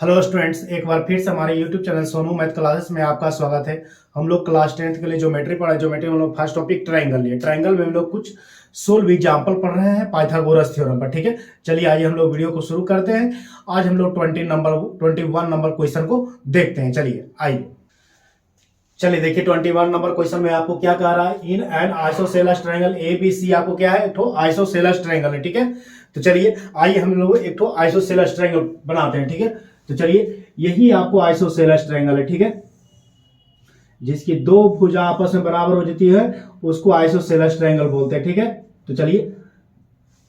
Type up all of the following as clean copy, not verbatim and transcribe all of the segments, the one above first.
Hello students, एक बार फिर से हमारे YouTube channel Sonu math classes में आपका स्वागत है। हम लोग क्लास 10th के लिए ज्योमेट्री पढ़ा है। ज्योमेट्री में हम लोग फर्स्ट टॉपिक ट्रायंगल लिए। ट्रायंगल में हम लोग कुछ सोल्व एग्जांपल पढ़ रहे हैं पाइथागोरस थ्योरम पर। ठीक है, चलिए आइए हम लोग वीडियो को शुरू करते हैं। आज हम लोग 21 नंबर क्वेश्चन को देखते हैं। चलिए आइए चलिए देखिए 21 नंबर क्वेश्चन में आपको क्या कह रहा है। In an isosceles triangle A B C आपको क्या है, एक तो आइसोसेलेस ट्रायंगल है। ठीक है, तो चलिए आइए हम लोग एक तो आइसोसेलेस ट्रायंगल बनाते हैं। ठीक है, तो चलिए यही आपको आइसोसेलेस ट्रायंगल है। ठीक है, जिसकी दो भुजा आपस में बराबर हो जाती है उसको आइसोसेलेस ट्रायंगल बोलते हैं। ठीक है, तो चलिए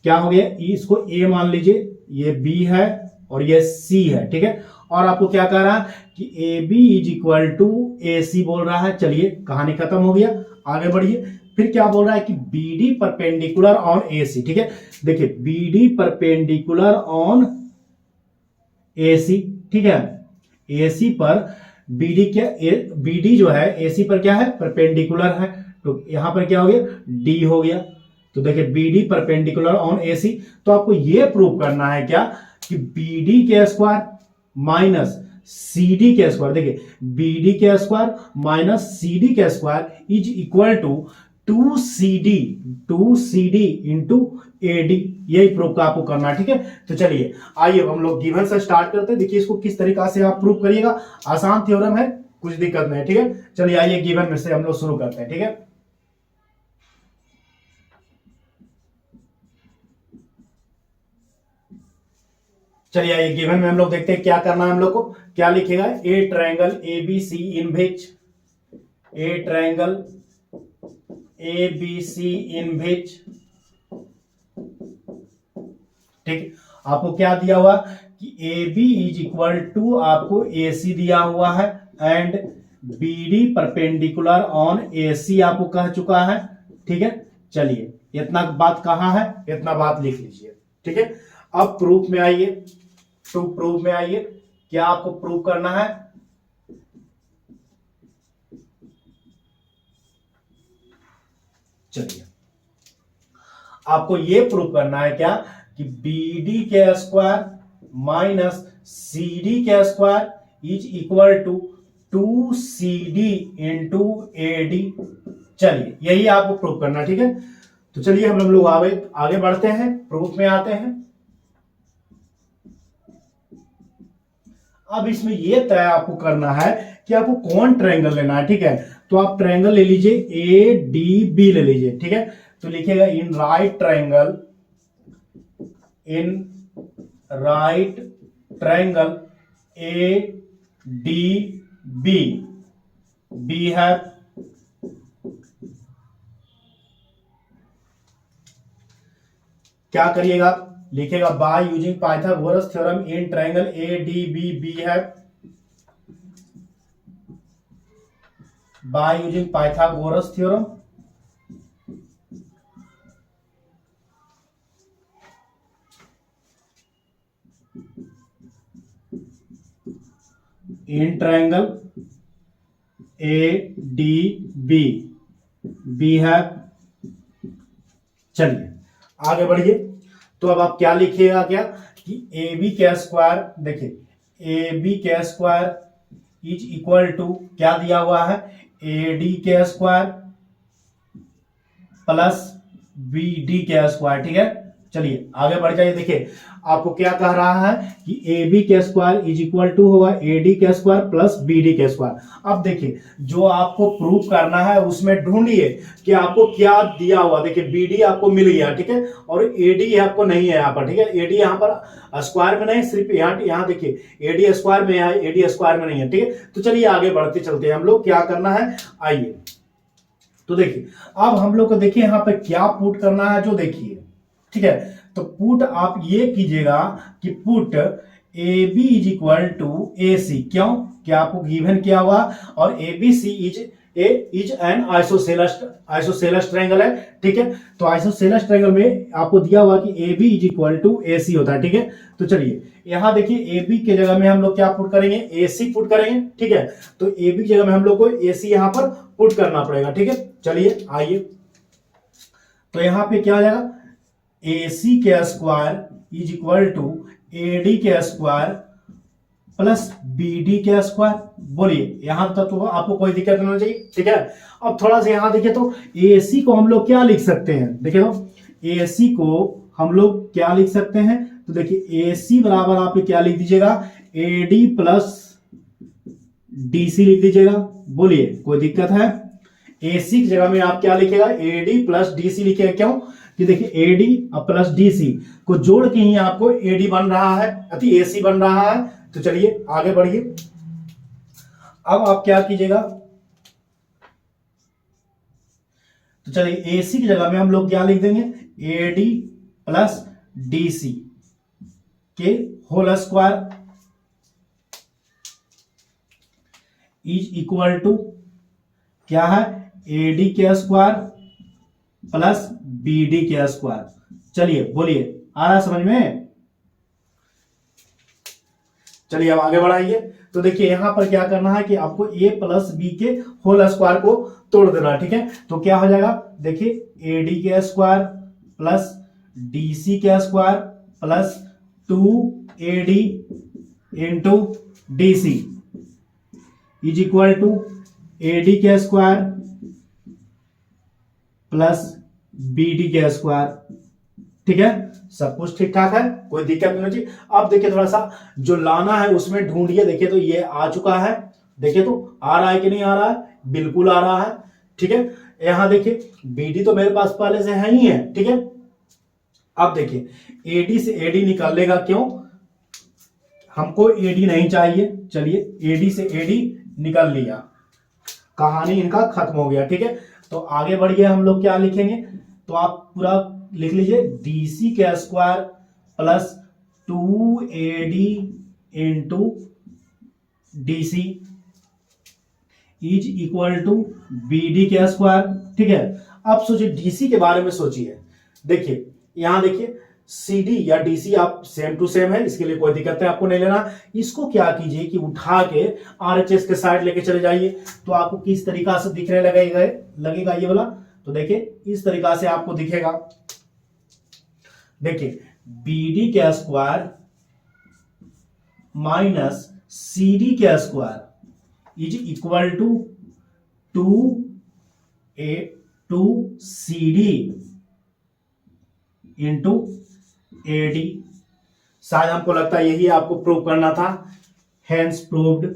क्या हो गया, इसको ए मान लीजिए, ये बी है और ये सी है। ठीक है, और आपको क्या कह रहा है कि A B is equal to A C बोल रहा है। चलिए कहानी खत्म हो गया, आगे बढ़िए। फिर क्या बोल रहा है कि B D perpendicular on A सी। ठीक है, देखिए B D perpendicular on A सी। ठीक है, ए सी पर बीडी क्या, बीडी जो है ए सी पर क्या है, परपेंडिकुलर है। तो यहां पर क्या हो गया, डी हो गया। तो देखिए बीडी परपेंडिकुलर ऑन ए सी। तो आपको यह प्रूव करना है क्या कि बीडी के स्क्वायर माइनस सीडी के स्क्वायर, देखिए बीडी के स्क्वायर माइनस सीडी के square is equal to 2CD into AD. यही प्रूफ का आपको करना है। ठीक है, तो चलिए आइए हम लोग गिवन से स्टार्ट करते हैं। देखिए इसको किस तरीका से आप प्रूफ करिएगा। आसान थ्योरम है, कुछ दिक्कत नहीं है। ठीक है, चलिए आइए गिवन में से हम लोग शुरू करते हैं। ठीक है, चलिए आइए गिवन में हम लोग देखते हैं क्या करना है हम लोग को। क्या लिखेगा, a triangle A B C in which, a triangle A B C in which. ठीक, आपको क्या दिया हुआ कि A B is equal to आपको ए सी दिया हुआ है and B D perpendicular on A C आपको कह चुका है। ठीक है, चलिए इतना बात कहा है, इतना बात लिख लीजिए। ठीक है, अब प्रूफ में आइए, टू प्रूफ में आइए। क्या आपको प्रूफ करना है, चलिए आपको यह प्रूफ करना है क्या कि बी डी के स्क्वायर माइनस सी डी के square is equal to 2CD into A D. चलिए यही आपको प्रूफ करना है। ठीक है, तो चलिए हम लोग आगे बढ़ते हैं, प्रूफ में आते हैं। अब इसमें यह तय आपको करना है कि आपको कौन ट्रायंगल लेना है। ठीक है, तो आप ट्रायंगल ले लीजिए, ए डी बी ले लीजिए। ठीक है, तो लिखिएगा in right triangle, in right triangle A D B, B है क्या करिएगा, लिखेगा by using Pythagoras theorem in triangle A D B, B है by using Pythagoras theorem in triangle A D B, B है। चलिए आगे बढ़िए। तो अब आप क्या लिखिएगा, क्या कि ए बी के स्क्वायर, देखिए ए बी के स्क्वायर इज इक्वल टू क्या दिया हुआ है, ए डी के स्क्वायर प्लस बी डी के स्क्वायर। ठीक है, चलिए आगे बढ़ जाइए। देखिए आपको क्या कह रहा है कि ए बी के स्क्वायर इज इक्वल टू होगा ए डी के स्क्वायर प्लस बी डी के स्क्वायर। अब देखिए जो आपको प्रूफ करना है उसमें ढूंढिए कि आपको क्या दिया हुआ। देखिए बी डी आपको मिल गया, ठीक है, और ए डी आपको नहीं है यहाँ पर। ठीक है, ए डी यहाँ पर स्क्वायर में नहीं, सिर्फ यहाँ देखिए ए डी स्क्वायर में है, ए डी स्क्वायर में नहीं है। ठीक है, तो चलिए आगे बढ़ते चलते हैं हम लोग, क्या करना है आइए। तो देखिए अब हम लोग को देखिए यहाँ पे क्या पुट करना है, जो देखिए। ठीक है, तो पुट आप ये कीजिएगा कि put A B is equal to A C. क्यों, क्या आपको गिवन किया हुआ और A B C is an isosceles triangle है। ठीक है, तो आइसोसेलेस ट्रायंगल में आपको दिया हुआ कि A B is equal to A C होता है। ठीक है, तो चलिए यहां देखिए ए बी के जगह में हम लोग क्या पुट करेंगे, ए सी पुट करेंगे। ठीक है, तो ए बी की जगह में हम लोग को ए सी यहां पर पुट करना पड़ेगा। ठीक है, चलिए आइए। तो यहां पे क्या आ जाएगा, ए सी के square is equal to A D के स्क्वायर प्लस बी डी के स्क्वायर। बोलिए यहां तक तो आपको कोई दिक्कत नहीं होनी चाहिए, ठीक है। अब थोड़ा सा यहां देखिए तो ए सी को हम लोग क्या लिख सकते हैं, देखिए तो ए सी को हम लोग क्या लिख सकते हैं, तो देखिए ए सी बराबर आप क्या लिख दीजिएगा, A D plus D C लिख दीजिएगा। बोलिए कोई दिक्कत है? ए सी की जगह में आप क्या लिखेगा, A D plus D C लिखेगा। क्यों कि देखिए ए डी और प्लस डी सी को जोड़ के ही आपको ए डी बन रहा है, अति ए सी बन रहा है। तो चलिए आगे बढ़िए। अब आप क्या कीजिएगा, तो चलिए ए सी की जगह में हम लोग क्या लिख देंगे, A D plus D C के whole square is equal to क्या है, ए डी के स्क्वायर प्लस बी डी के स्क्वायर। चलिए बोलिए आ रहा समझ में? चलिए अब आगे बढ़ाइए। तो देखिए यहां पर क्या करना है कि आपको ए प्लस बी के होल स्क्वायर को तोड़ देना है, ठीक है। तो क्या हो जाएगा, देखिए ए डी के स्क्वायर प्लस डी सी के square plus 2AD into D C is equal to AD के स्क्वायर प्लस BD के स्क्वायर, ठीक है। सब कुछ ठीक ठाक है, कोई दिक्कत नहीं होती। अब देखिए थोड़ा सा जो लाना है उसमें ढूंढिए। देखिए तो ये आ चुका है, देखिए तो आ रहा है कि नहीं आ रहा है, बिल्कुल आ रहा है, ठीक है। यहां देखिए BD तो मेरे पास पहले से है ही है, ठीक है। अब देखिए AD से AD निकाल लेगा, क्यों, हमको AD नहीं चाहिए। चलिए AD से AD निकाल लिया, कहानी इनका खत्म हो गया, ठीक है। तो आगे बढ़िए, हम लोग क्या लिखेंगे, तो आप पूरा लिख लीजिए DC के square plus 2AD into DC is equal to BD के स्क्वायर, ठीक है। अब सोचिए DC के बारे में सोचिए। देखिए यहां देखिए CD या DC आप सेम टू सेम है, इसके लिए कोई दिक्कत है आपको नहीं लेना। इसको क्या कीजिए कि उठा के RHS के साइड लेके चले जाइए, तो आपको किस तरीका से दिखने लगेगा ये वाला, तो देखिए इस तरीका से आपको दिखेगा। देखिए BD के स्क्वायर माइनस CD के square is equal to 2CD into AD। शायद हमको लगता है यही आपको प्रूव करना था, हेंस प्रूव्ड।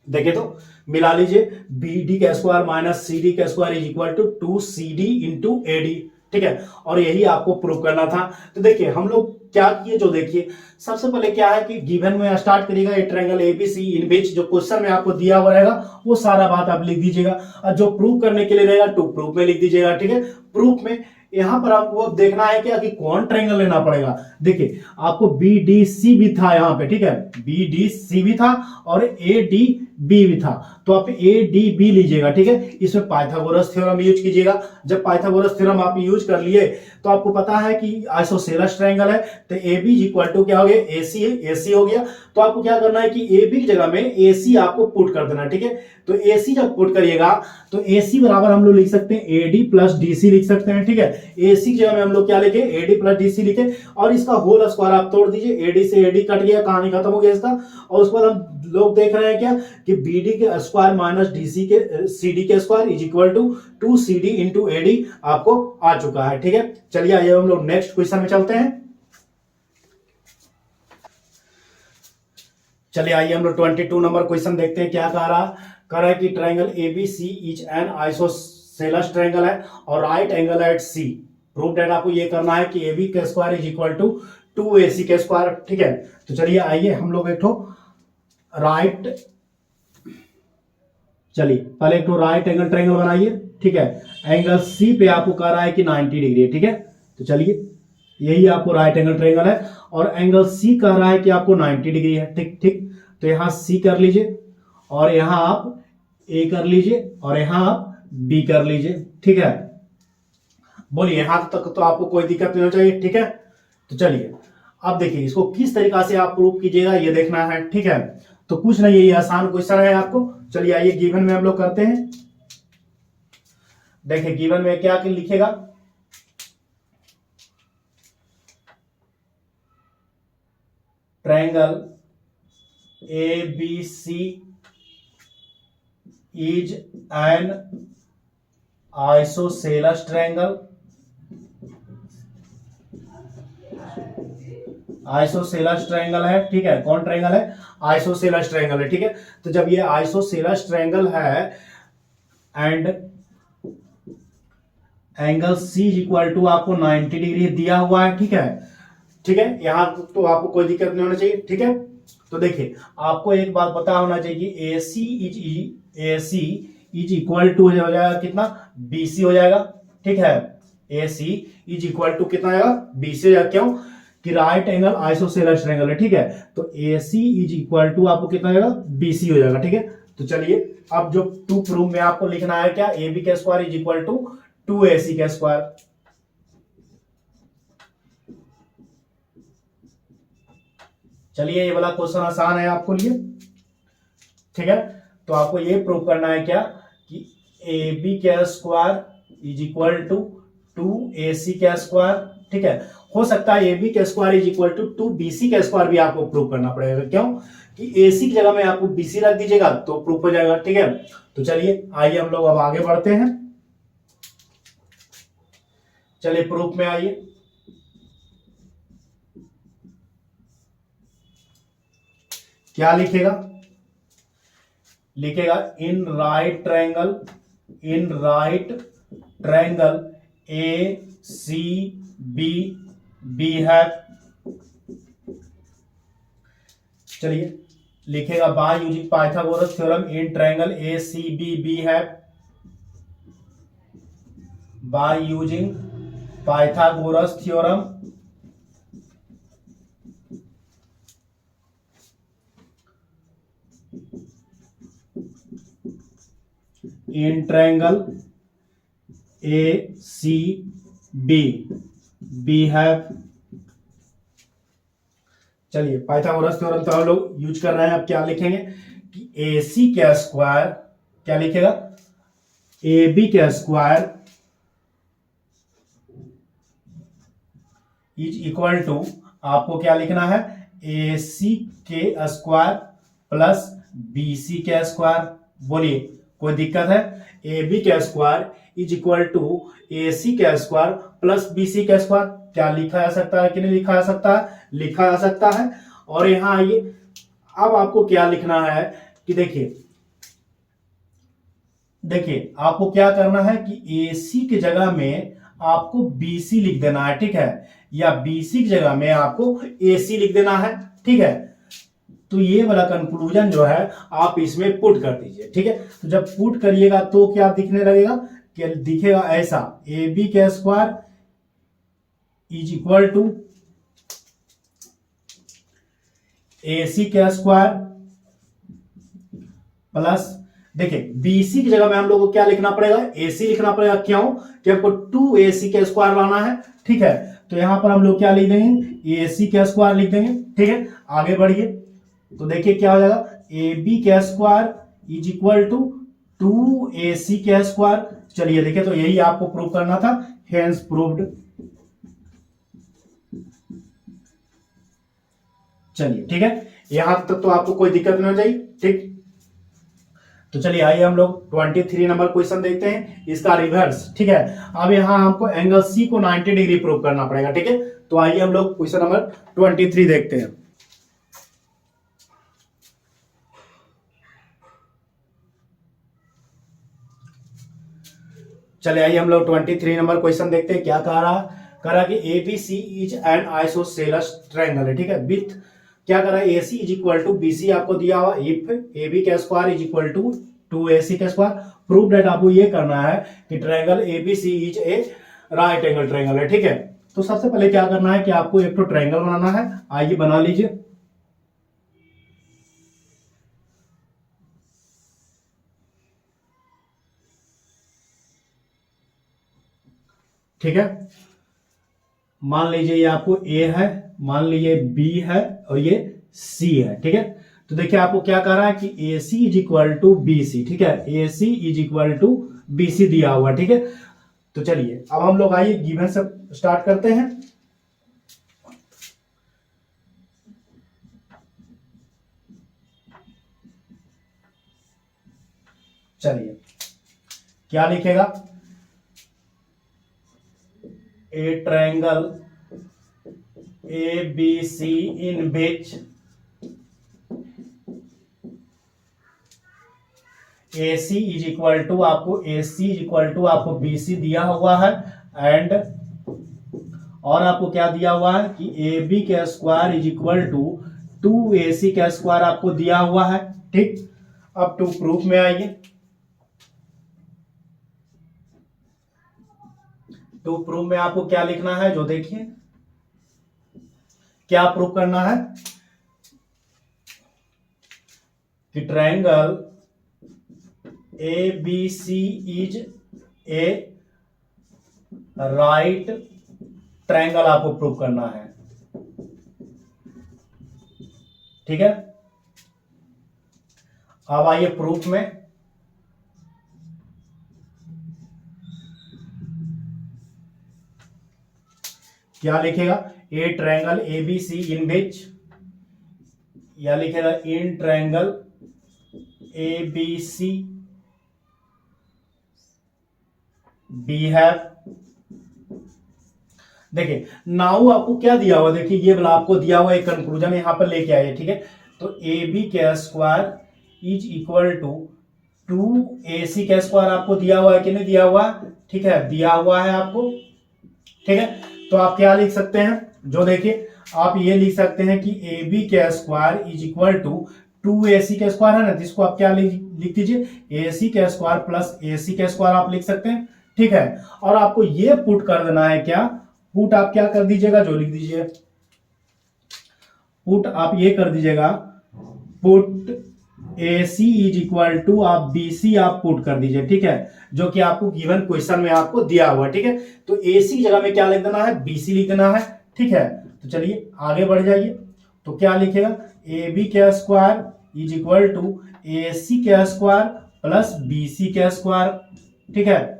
देखिए तो मिला लीजिए, BD का स्क्वायर माइनस CD का square is equal to 2CD into AD, ठीक है। और यही आपको प्रूव करना था। तो देखिए हम लोग क्या किए, जो देखिए सबसे पहले क्या है कि गिवन में स्टार्ट करिएगा, ये ट्रायंगल ABC इन बीच जो क्वेश्चन में आपको दिया हुआ रहेगा वो सारा बात आप लिख दीजिएगा, और जो प्रूव करने के लिए रहेगा टू प्रूफ में लिख दीजिएगा, ठीक है। प्रूफ में यहां पर आपको अब देखना है क्या कि कौन ट्रायंगल लेना पड़ेगा। देखिए आपको BDC भी था यहाँ पे, ठीक है, BDC भी था और ADB भी था, तो आप ADB लीजिएगा, ठीक है। इसमें पाइथागोरस थ्योरम यूज कीजिएगा। जब पाइथागोरस थ्योरम आप यूज कर लिए तो आपको पता है कि आइसोसेलेस ट्रायंगल है, तो AB इक्वल टू क्या हो गया, AC हो गया। तो आपको क्या करना है कि AB की जगह में AC आपको पुट कर देना, ठीक है। तो AC जब पुट करिएगा तो AC बराबर हम लोग लिख सकते हैं AD प्लस DC लिख सकते हैं, ठीक है। AC की जगह में हम लोग क्या लिखे, AD प्लस DC लिखे, और इसका होल स्क्वायर आप तोड़ दीजिए, AD से AD कट गया, कहानी खत्म हो गया इसका। और उसके बाद हम लोग देख रहे हैं क्या कि BD के स्क्वायर माइनस CD के square is equal to 2CD into AD आपको आ चुका है, ठीक है। चलिए आइए हम लोग नेक्स्ट क्वेश्चन में चलते हैं। चलिए आइए हम लोग 22 नंबर क्वेश्चन देखते हैं क्या कह रहा है कि triangle ABC is an isosceles triangle है और right angle at C। Proof that आपको ये करना है कि AB के square is equal to 2AC के स्क्वायर, ठीक है। तो चलिए आइए हम लोग एक पहले एक राइट एंगल ट्रायंगल बनाइए, ठीक है। एंगल C पे आपको कह रहा है कि 90 डिग्री है, ठीक है। तो चलिए यही आपको राइट एंगल ट्रायंगल है और एंगल C कह रहा है कि आपको 90 डिग्री है, ठीक। तो यहां C कर लीजिए और यहां आप A कर लीजिए और यहां आप B कर लीजिए, ठीक है। बोलिए यहां तक तो आपको कोई दिक्कत नहीं होनी चाहिए, ठीक है। तो चलिए अब देखिए इसको किस तरीका से आप प्रूव कीजिएगा ये देखना है, ठीक है। तो कुछ नहीं, ये आसान क्वेश्चन है आपको। चलिए आइए गिवन में हम लोग करते हैं। देखिए गिवन में क्या लिखेगा, triangle ABC is an isosceles triangle. Isosceles triangle है, ठीक है। कौन ट्रायंगल है? आइसोसेलस ट्रायंगल है, ठीक है। तो जब ये आइसोसेलस ट्रायंगल है and angle C is equal to आपको 90 डिग्री दिया हुआ है, ठीक है। ठीक है, यहां तो आपको कोई दिक्कत नहीं होना चाहिए, ठीक है। तो देखिए आपको एक बात पता होना चाहिए कि AC इज इक्वल टू हो जाएगा कितना? BC हो जाएगा, ठीक है। AC इज इक्वल टू कितना आएगा? BC हो जाएगा। क्यों? कि राइट एंगल आइसोसेलस ट्रायंगल है, ठीक है। तो AC इज इक्वल टू आपको कितना आएगा? BC हो जाएगा, ठीक है। तो चलिए अब जो टू प्रूफ में आपको लिखना है क्या? AB का square is equal to 2AC का स्क्वायर। चलिए ये वाला क्वेश्चन आसान है आपको लिए, ठीक है। तो आपको ये प्रूव करना है क्या कि AB का square is equal to 2AC का स्क्वायर, ठीक है। हो सकता है AB का square is equal to 2BC का स्क्वायर भी आपको प्रूव करना पड़ेगा। क्यों? कि AC की जगह में आपको BC रख दीजिएगा तो प्रूफ हो जाएगा, ठीक है। तो चलिए आइए हम लोग अब आगे बढ़ते हैं। चलिए प्रूफ में आइए। क्या लिखेगा? लिखेगा इन राइट ट्रायंगल ACB है। चलिए लिखेगा by using Pythagoras theorem in triangle ACB है। By using Pythagoras theorem in triangle ACB है। चलिए पाइथागोरस थ्योरम तो हम लोग यूज कर रहे हैं। अब क्या लिखेंगे कि AC का स्क्वायर, क्या लिखेगा? AB का स्क्वायर इज इक्वल टू आपको क्या लिखना है? AC के स्क्वायर प्लस BC के स्क्वायर। बोलिए कोई दिक्कत है? AB का square is equal to AC का स्क्वायर प्लस BC का स्क्वायर। क्या लिखा जा सकता है कि नहीं लिखा जा सकता है? लिखा जा सकता है। और यहां आइए, अब आपको क्या लिखना है कि देखिए आपको क्या करना है कि AC की जगह में आपको BC लिख देना है, ठीक है। या BC की जगह में आपको AC लिख देना है, ठीक है। तो ये वाला कंक्लूजन जो है आप इसमें पुट कर दीजिए, ठीक है। तो जब पुट करिएगा तो क्या दिखने लगेगा? कि दिखेगा ऐसा, AB का square is equal to AC का स्क्वायर प्लस, देखिए BC की जगह में हम लोग को क्या लिखना पड़ेगा? AC लिखना पड़ेगा। क्यों? कि आपको 2AC का स्क्वायर लाना है, ठीक है। तो यहां पर हम लोग क्या लिख देंगे? AC का स्क्वायर लिख देंगे, ठीक है। आगे बढ़िए तो देखिए क्या हो जाएगा? AB का square is equal to 2AC का स्क्वायर। चलिए देखिए, तो यही आपको प्रूव करना था, हेंस प्रूव्ड। चलिए ठीक है, यहां तक तो आपको कोई दिक्कत नहीं हो जाएगी, ठीक। तो चलिए आइए हम लोग 23 नंबर क्वेश्चन देखते हैं, इसका रिवर्स, ठीक है। अब यहां हमको एंगल C को 90 डिग्री प्रूव करना पड़ेगा, ठीक है। तो आइए हम लोग क्वेश्चन नंबर 23 देखते हैं। चलिए आइए हम लोग 23 नंबर क्वेश्चन देखते हैं। क्या कह रहा कि ABC is an isosceles triangle है, ठीक है। विथ क्या कर रहा है? AC is equal to BC आपको दिया हुआ, इफ AB का square is equal to 2AC का स्क्वायर। प्रूव दैट आपको ये करना है कि triangle ABC is a right angle triangle है, ठीक है। तो सबसे पहले क्या करना है कि आपको एक तो ट्रायंगल बनाना है। आइए बना लीजिए। ठीक है, मान लीजिए ये आपको A है, मान लीजिए B है और ये C है, ठीक है। तो देखिए आपको क्या कह रहा है कि A C is equal to B C, ठीक है, A C is equal to B C दिया हुआ, ठीक है। तो चलिए अब हम लोग आइए गिवन से स्टार्ट करते हैं। चलिए क्या लिखेगा, a triangle A B C in which A C is equal to, आपको A C is equal to आपको बी सी दिया हुआ है, एंड और आपको क्या दिया हुआ है कि ए बी का square is equal to 2ac का स्क्वायर आपको दिया हुआ है, ठीक। अब टू प्रूफ में आइए। टू प्रूफ में आपको क्या लिखना है, जो देखिए क्या प्रूफ करना है कि triangle A B C is a right triangle आपको प्रूफ करना है, ठीक है। अब आइए प्रूफ में। क्या लिखेगा, a triangle A B C in which, या लिखेगा in triangle A B C we have, देखिए नाउ आपको क्या दिया हुआ, देखिए ये वाला आपको दिया हुआ एक कंक्लूजन यहां पर लेके आइए, ठीक है। तो ए बी का square is equal to 2ac का स्क्वायर आपको दिया हुआ है कि नहीं दिया हुआ, ठीक है, दिया हुआ है आपको, ठीक है। तो आप क्या लिख सकते हैं, जो देखिए आप ये लिख सकते हैं कि ए बी का square is equal to 2ac का स्क्वायर है ना, जिसको आप क्या लिख दीजिए ac का स्क्वायर प्लस ac का स्क्वायर आप लिख सकते हैं, ठीक है। और आपको ये पुट कर देना है, क्या पुट आप क्या कर दीजिएगा, जो लिख दीजिए पुट आप ये कर दीजिएगा, put AC is equal to आप BC आप पुट कर दीजिए, ठीक है, जो कि आपको गिवन क्वेश्चन में आपको दिया हुआ है, ठीक है। तो AC जगह में क्या लिख देना है, BC लिख देना है, ठीक है। तो चलिए आगे बढ़ जाइए। तो क्या लिखेगा, AB का square is equal to AC का स्क्वायर प्लस BC का स्क्वायर, ठीक है।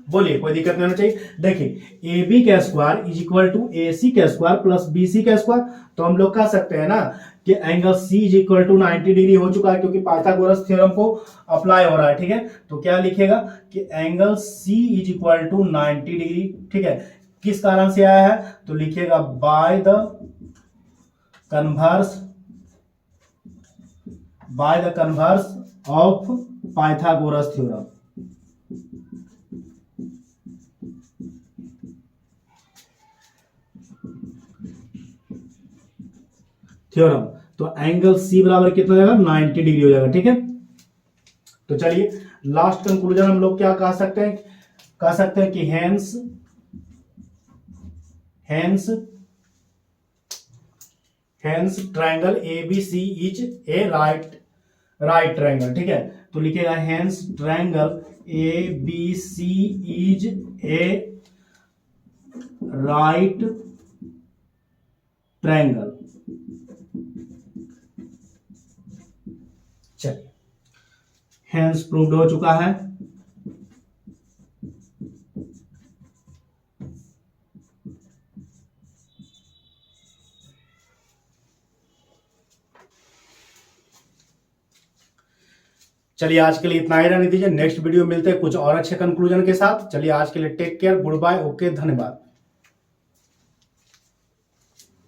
बोलिए कोई दिक्कत नहीं होना चाहिए। देखिए ए बी का square is equal to A C का स्क्वायर प्लस बी सी का स्क्वायर, तो हम लोग कह सकते हैं ना कि angle C is equal to 90 degree हो चुका है, क्योंकि पाइथागोरस थ्योरम को अप्लाई हो रहा है, ठीक है। तो क्या लिखेगा कि angle C is equal to 90 degree, ठीक है। किस कारण से आया है, तो लिखिएगा by the converse of Pythagoras theorem, theorem. तो एंगल सी बराबर कितना हो जाएगा, 90 डिग्री हो जाएगा, ठीक है। तो चलिए लास्ट कंक्लूजन हम लोग क्या कह सकते हैं, कि hence triangle A B C is a right triangle, ठीक है। तो लिखेगा hence triangle A B C is a right triangle. चलिए हेंस प्रूव्ड हो चुका है। चलिए आज के लिए इतना ही रहने दीजिए, नेक्स्ट वीडियो मिलते हैं कुछ और अच्छे कंक्लूजन के साथ। चलिए आज के लिए take care, good bye, okay, धन्यवाद।